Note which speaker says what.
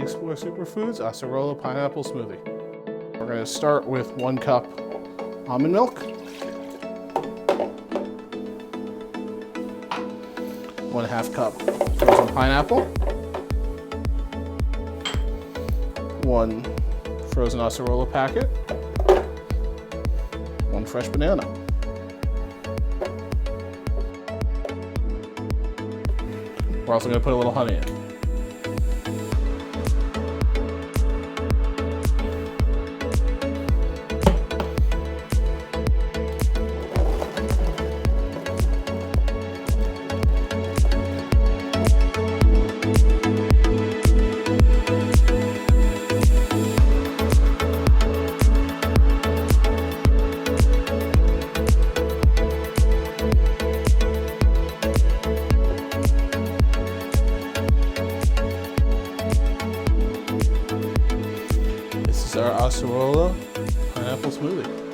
Speaker 1: explore Superfoods Acerola Pineapple Smoothie. We're going to start with 1 cup almond milk, 1/2 cup frozen pineapple, 1 frozen Acerola packet, 1 fresh banana. We're also going to put a little honey in. This is our Acerola pineapple smoothie.